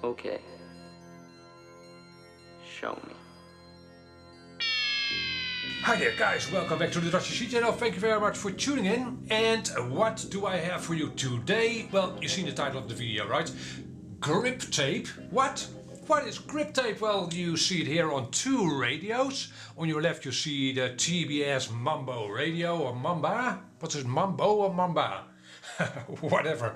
Okay. Show me. Hi there guys, welcome back to the Dutch channel. Thank you very much for tuning in. And what do I have for you today? Well, you've seen the title of the video, right? Grip tape. What? What is grip tape? Well, you see it here on two radios. On your left you see the TBS Mambo radio, or Mamba. What's it, Mambo or Mamba? Whatever.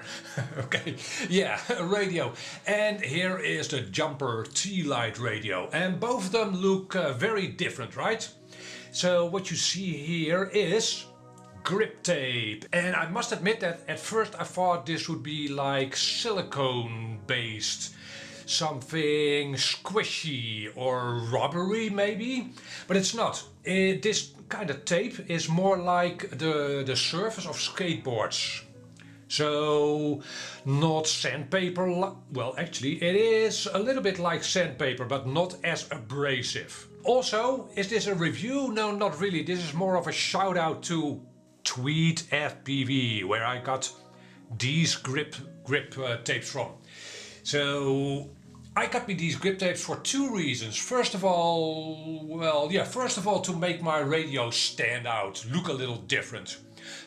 Okay, yeah, a radio. And here is the Jumper T-Light radio. And both of them look very different, right? So what you see here is grip tape. And I must admit that at first I thought this would be like silicone based. Something squishy or rubbery maybe. But it's not. This kind of tape is more like the surface of skateboards. So not sandpaper, well actually it is a little bit like sandpaper but not as abrasive. Also, is this a review? No, not really. This is more of a shout out to TweetFPV, where I got these grip tapes from. So I got me these grip tapes for two reasons. First of all, to make my radio stand out, look a little different.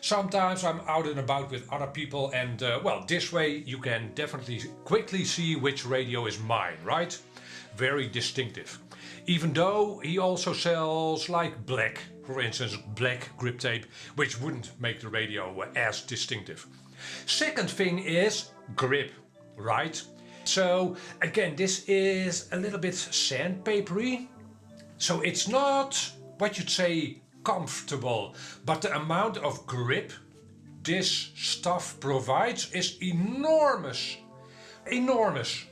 Sometimes I'm out and about with other people and this way you can definitely quickly see which radio is mine, right? Very distinctive. Even though he also sells like black, for instance, black grip tape, which wouldn't make the radio as distinctive. Second thing is grip, right? So again, this is a little bit sandpapery. So it's not what you'd say comfortable, but the amount of grip this stuff provides is enormous. Enormous.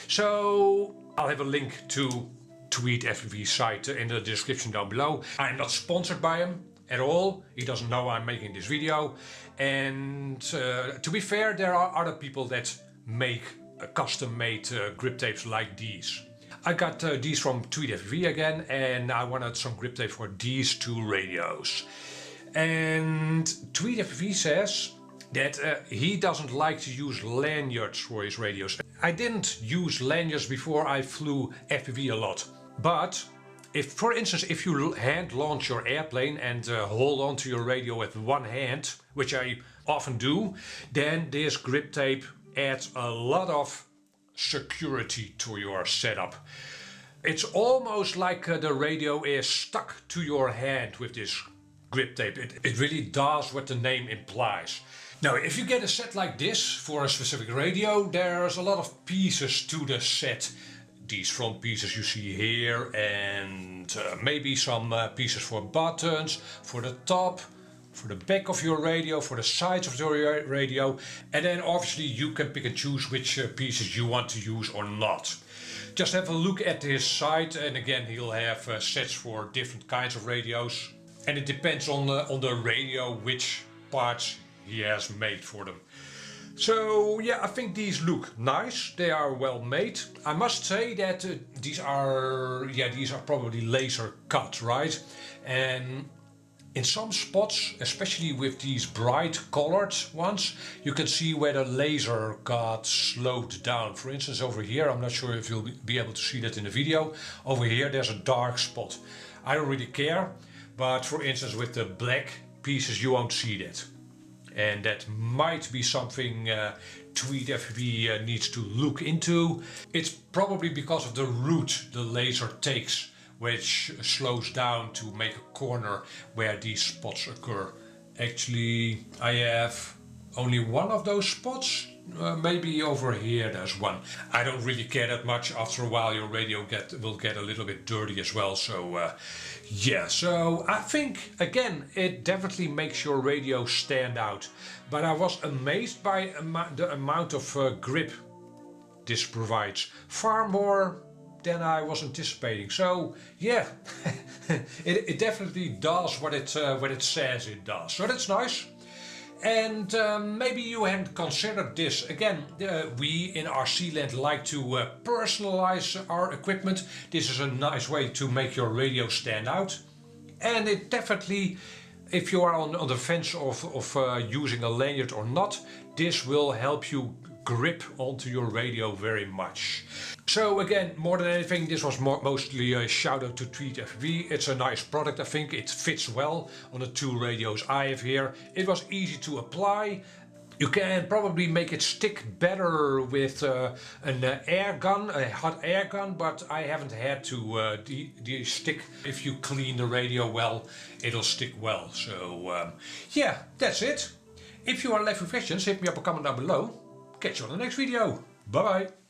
So I'll have a link to TweetFPV site in the description down below. I'm not sponsored by him at all. He doesn't know I'm making this video. And to be fair, there are other people that make custom-made grip tapes like these. I got these from TweetFPV again, and I wanted some grip tape for these two radios. And TweetFPV says that he doesn't like to use lanyards for his radios. I didn't use lanyards before I flew FPV a lot. But if, for instance, if you hand launch your airplane and hold on to your radio with one hand, which I often do, then this grip tape adds a lot of security to your setup. It's almost like the radio is stuck to your hand with this grip tape. It really does what the name implies. Now, if you get a set like this for a specific radio, there's a lot of pieces to the set. These front pieces you see here, and maybe some pieces for buttons, for the top, for the back of your radio, for the sides of your radio, and then obviously you can pick and choose which pieces you want to use or not. Just have a look at his site, and again he'll have sets for different kinds of radios, and it depends on the radio which parts he has made for them. So yeah, I think these look nice. They are well made. I must say that these are probably laser cut, right? And in some spots, especially with these bright colored ones, you can see where the laser got slowed down. For instance, over here, I'm not sure if you'll be able to see that in the video. Over here, there's a dark spot. I don't really care, but for instance, with the black pieces, you won't see that. And that might be something TweetFPV needs to look into. It's probably because of the route the laser takes, which slows down to make a corner where these spots occur. Actually, I have only one of those spots. Maybe over here there's one. I don't really care that much. After a while your radio will get a little bit dirty as well. So yeah, so I think again it definitely makes your radio stand out. But I was amazed by the amount of grip this provides. Far more than I was anticipating. So yeah, it definitely does what it says it does. So that's nice. And maybe you hadn't considered this. Again, we in RC land like to personalize our equipment. This is a nice way to make your radio stand out. And it definitely, if you are on the fence of using a lanyard or not, this will help you grip onto your radio very much. So again, more than anything, this was mostly a shout out to TweetFPV. It's a nice product, I think. It fits well on the two radios I have here. It was easy to apply. You can probably make it stick better with an air gun, a hot air gun, but I haven't had to stick. If you clean the radio well, it'll stick well. So yeah, that's it. If you are left with questions, hit me up a comment down below. Catch you on the next video. Bye bye.